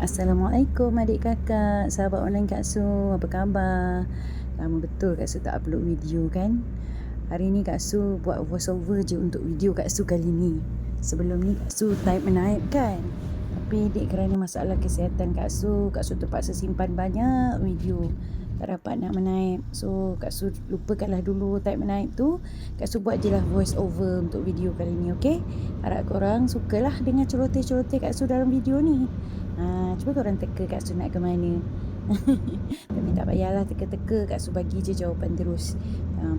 Assalamualaikum adik kakak, sahabat online Kak Su, apa khabar? Lama betul Kak Su tak upload video kan? Hari ni Kak Su buat voice over je untuk video Kak Su kali ni. Sebelum ni Kak Su type menaip kan? Tapi dek kerana masalah kesihatan Kak Su terpaksa simpan banyak video. Tak dapat nak menaip. So Kak Su lupakanlah dulu type menaip tu. Kak Su buat je lah voice over untuk video kali ni, okey? Harap korang sukalah dengan celoteh-celoteh Kak Su dalam video ni. Cuba korang teka Kak Su nak ke mana. Tapi tak payahlah teka-teka, Kak Su bagi je jawapan terus.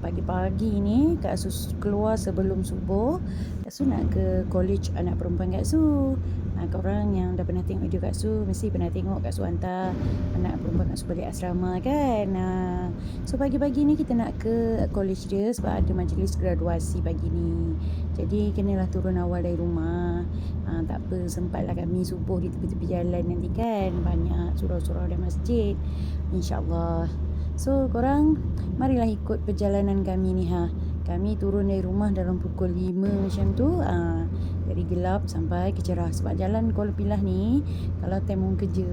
Pagi-pagi ni Kak Su keluar sebelum subuh. Kak Su nak ke college anak perempuan Kak Su. Korang yang dah pernah tengok video Kak Su mesti pernah tengok Kak Su hantar anak perempuan Kak Su balik asrama kan. So pagi-pagi ni kita nak ke college dia sebab ada majlis graduasi pagi ni. Jadi kenalah turun awal dari rumah. Tak apa, sempatlah kami subuh di tepi-tepi jalan nanti kan. Banyak surau-surau dan masjid, InsyaAllah. So korang marilah ikut perjalanan kami ni Kami turun dari rumah dalam pukul 5 macam tu. Dari gelap sampai ke cerah. Sebab jalan Kuala Pilah ni, kalau time orang kerja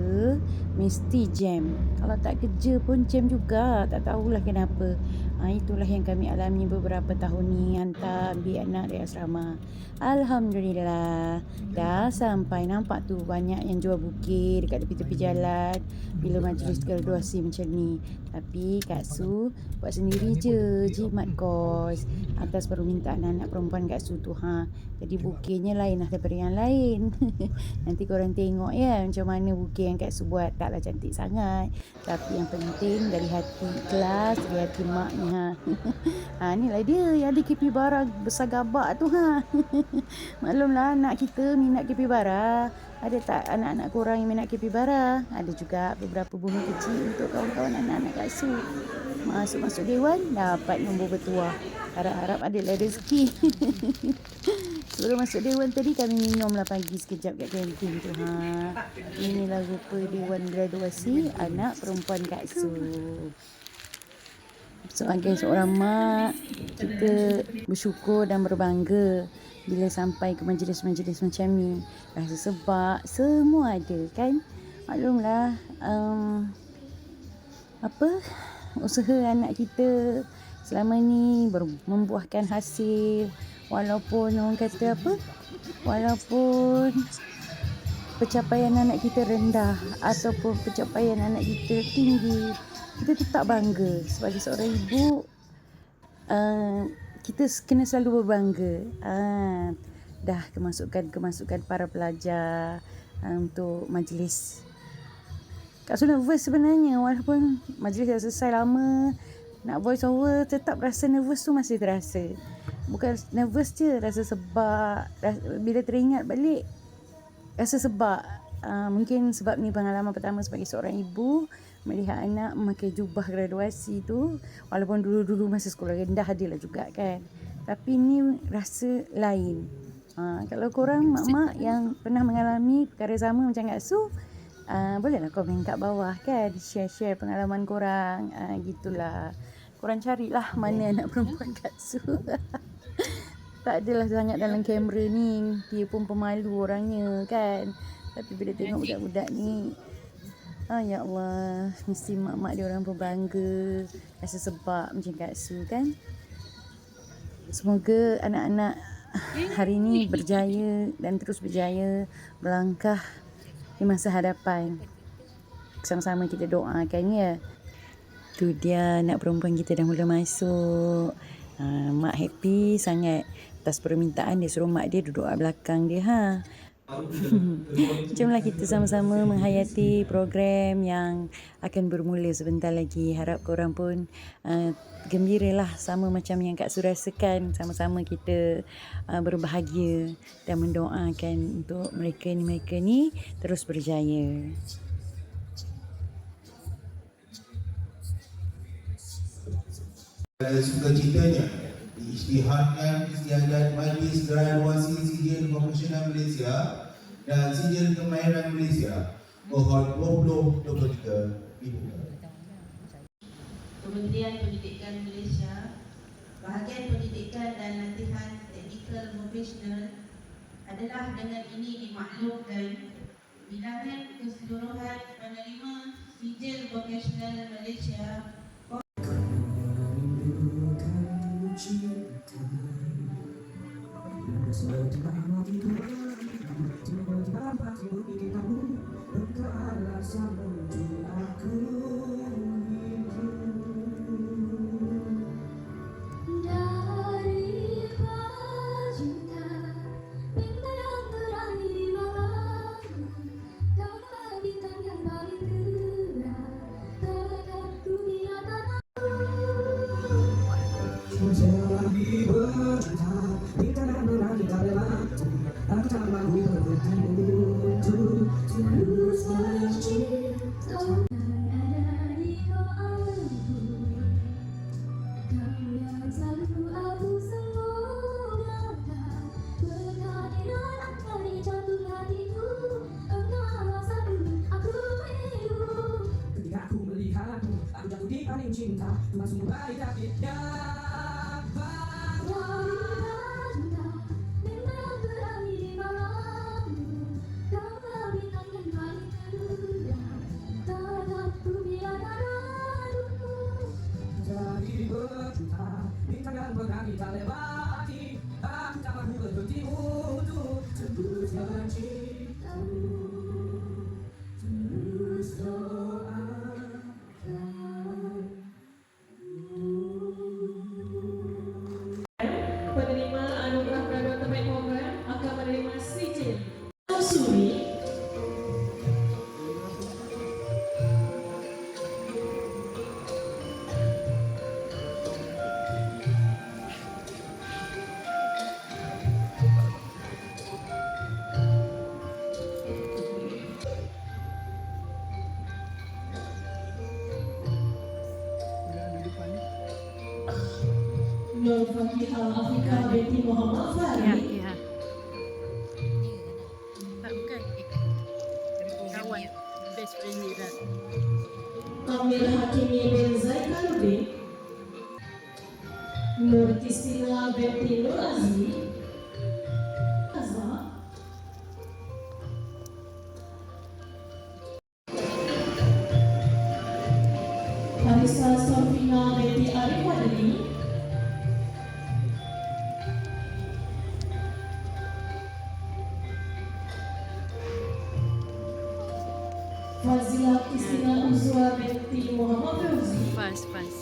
mesti jam. Kalau tak kerja pun jam juga. Tak tahulah kenapa. Itulah yang kami alami beberapa tahun ni, hantar ambil anak dari asrama. Alhamdulillah dah sampai. Nampak tu banyak yang jual bukit dekat tepi-tepi jalan bila majlis graduasi macam ni. Tapi Kak Su buat sendiri je, jimat kos atas permintaan anak perempuan Kak Su tu Jadi bukitnya lain lah daripada yang lain. Nanti korang tengok ya macam mana bukit yang Kak Su buat. Taklah cantik sangat, tapi yang penting dari hati ikhlas, dari hati mak ni Inilah dia yang ada capybara besar gabak tu Maklumlah anak kita minat capybara. Ada tak anak-anak korang yang minat capybara? Ada juga beberapa bumi kecil untuk kawan-kawan anak-anak Kak Su. Masuk-masuk dewan dapat nombor bertuah. Harap-harap adalah rezeki. Sebelum masuk dewan tadi kami minumlah pagi sekejap kat kantin tu Inilah rupa dewan graduasi anak perempuan Kak Su. Sebagai seorang mak, kita bersyukur dan berbangga bila sampai ke majlis-majlis macam ni. Rasa sebab semua ada kan. Maklumlah usaha anak kita selama ni membuahkan hasil. Walaupun orang kata walaupun pencapaian anak kita rendah ataupun pencapaian anak kita tinggi, kita tetap bangga. Sebagai seorang ibu, kita kena selalu berbangga. Dah kemasukan para pelajar untuk majlis. Kak Su nervous sebenarnya, walaupun majlis dah selesai lama. Nak voice over tetap rasa nervous tu masih terasa. Bukan nervous je, rasa sebab. Bila teringat balik rasa sebab. Mungkin sebab ni pengalaman pertama sebagai seorang ibu melihat anak memakai jubah graduasi tu. Walaupun dulu-dulu masa sekolah rendah adalah juga kan, tapi ni rasa lain. Kalau korang mak-mak yang pernah mengalami perkara sama macam Kak Su, bolehlah komen kat bawah kan, share-share pengalaman korang. Gitulah, korang carilah mana anak perempuan Kak Su. Tak adalah sangat dalam kamera ni, dia pun pemalu orangnya kan. Tapi bila tengok budak-budak ni, ya Allah, mesti mak-mak dia orang pun bangga, rasa sebab macam Kak Su kan. Semoga anak-anak hari ni berjaya dan terus berjaya melangkah di masa hadapan. Sama-sama kita doakan ya. Tu dia anak perempuan kita dah mula masuk. Mak happy sangat atas permintaan dia, suruh mak dia duduk kat belakang dia Jomlah kita sama-sama menghayati program yang akan bermula sebentar lagi. Harap korang pun gembiralah sama macam yang Kak Su rasakan. Sama-sama kita berbahagia dan mendoakan untuk mereka ni terus berjaya. Sukacitanya istiadat Majlis Graduasi Sijil Profesional Malaysia dan Sijil Kemahiran Malaysia Kohort 2023 dibuka. Kementerian Pendidikan Malaysia, Bahagian Pendidikan dan Latihan Teknikal Profesional adalah dengan ini dimaklumkan Bilangan keseluruhan penerima sijil vokasional Malaysia. Ketika aku melihatmu, aku jatuh di paling cinta. Tuhan sungguh baik dan jadi berjuta bintang yang pernah kita lewati. Aku tak mampu berhenti untuk terus mencintamu, terus doakan. Penerima anugerah graduan terbaik program akan menerima sijil Suri. Nur Fatihah Afrika binti Muhammad Farid. Ya. Tak bukan. Kawan. Best friend ni dah. Amir Hakimi bin Zainuddin. Nur Kristina binti Nur Aziz. Azhar. Arisa Sofina binti Arif Wadli. Fazila Kristina Uzwa binti Muhammad Fauzi. Pas.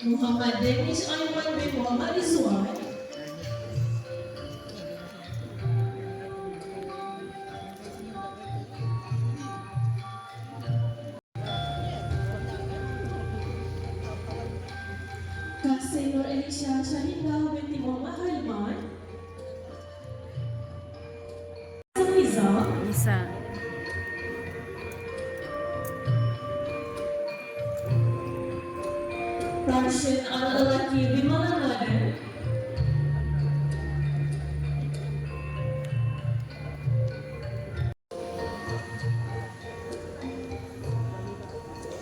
Muhammad Danish Aiman bin Muhammad Rizwan. Kasih Nur Elisha Syahindah binti Muhammad Haliman. Riza. Bisa. Rashin anak lelaki Bimala Naden.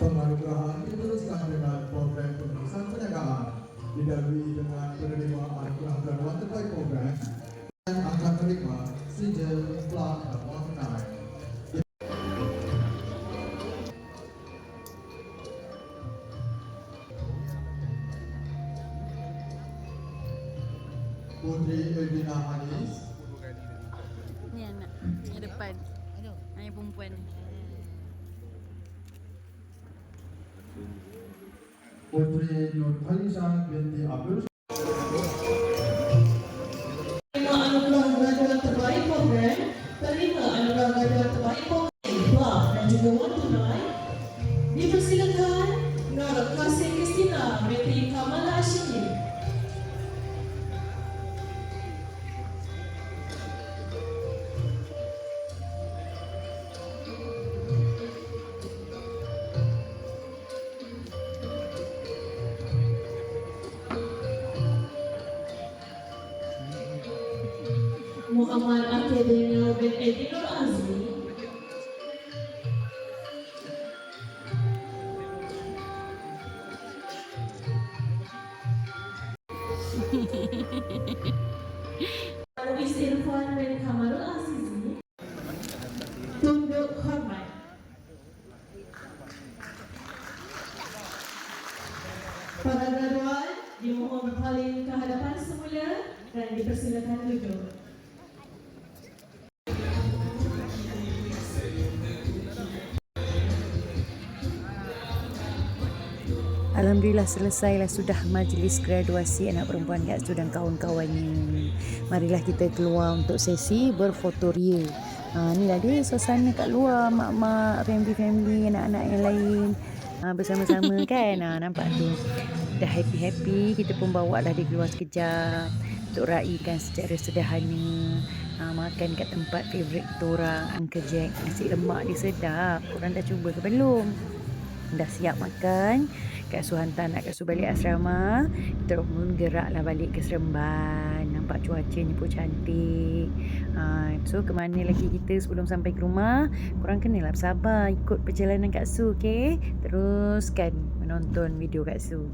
Penganugerahan diteruskan dengan program penulisan perniagaan didahului dengan penerima anugerah graduan terbaik program yang akan menerima sijil Plaque of Night. Putri Elvina Hanis, Ni anak. Yang depan. Yang perempuan. Putri Nur Khalisah binti Abdul Terima anugerah graduan terbaik program. Terima anugerah graduan terbaik program. Plaque dan juga wang tunai. Dipersilakan Nur Kasih Kristina binti Kamala Ashiki. Muhammad Akademio bin Edi Nur Azmi. Muiz Irfan bin Kamarul Azizi. Tunduk hormat. Para graduan dimohon berpaling ke hadapan semula dan dipersilakan duduk. Alhamdulillah selesailah sudah majlis graduasi anak perempuan Kak Su dan kawan-kawannya. Marilah kita keluar untuk sesi berfotoria. Inilah dia suasana kat luar, mak-mak, family-family, anak-anak yang lain bersama-sama kan. Nampak tu. Dah happy-happy, kita pun bawa lah dia keluar sekejap untuk raikan secara sederhana. Makan kat tempat favourite kita orang, Uncle Jack. Nasi lemak dia sedap. Korang dah cuba ke belum? Dah siap makan. Kak Su hantar nak Kak Su balik asrama. Kita pun geraklah balik ke Seremban. Nampak cuacanya pun cantik. So ke mana lagi kita sebelum sampai ke rumah? Korang kenalah bersabar ikut perjalanan Kak Su, okay? Teruskan menonton video Kak Su.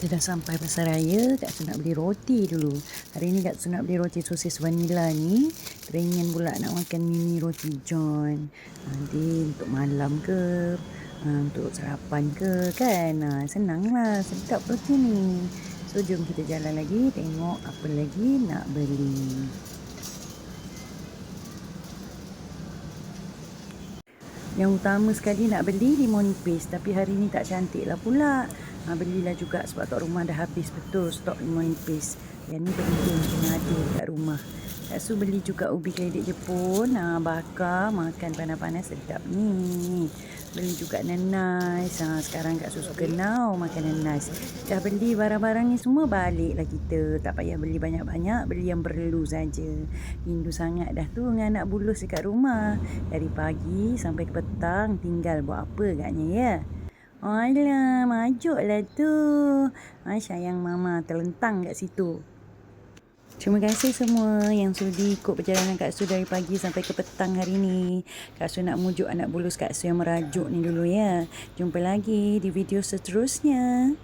Kita dah sampai Pasaraya. Kak Su nak beli roti dulu. Hari ni Kak Su nak beli roti sosis vanila ni. Teringin pula nak makan mini roti John. Nanti untuk malam ke, untuk sarapan ke kan. Senanglah, sedap roti ni. So jom kita jalan lagi, tengok apa lagi nak beli. Yang utama sekali nak beli limau nipis. Tapi hari ni tak cantik lah pula. Belilah juga sebab kat rumah dah habis betul stok limau nipis. Yang ni penting kena ada kat rumah. Kak Su beli juga ubi keledek Jepun. Bakar, makan panas-panas sedap ni. Beli juga nanas. Sekarang Kak Su suka now makan nanas. Dah beli barang-barang ni semua, baliklah kita. Tak payah beli banyak-banyak, beli yang perlu saja. Rindu sangat dah tu dengan anak bulus dekat rumah. Dari pagi sampai ke petang tinggal buat apa agaknya ya. Alah, majuklah tu. Sayang mama terlentang kat situ. Terima kasih semua yang sudi ikut perjalanan Kak Su dari pagi sampai ke petang hari ni. Kak Su nak mujuk anak bulus Kak Su yang merajuk ni dulu ya. Jumpa lagi di video seterusnya.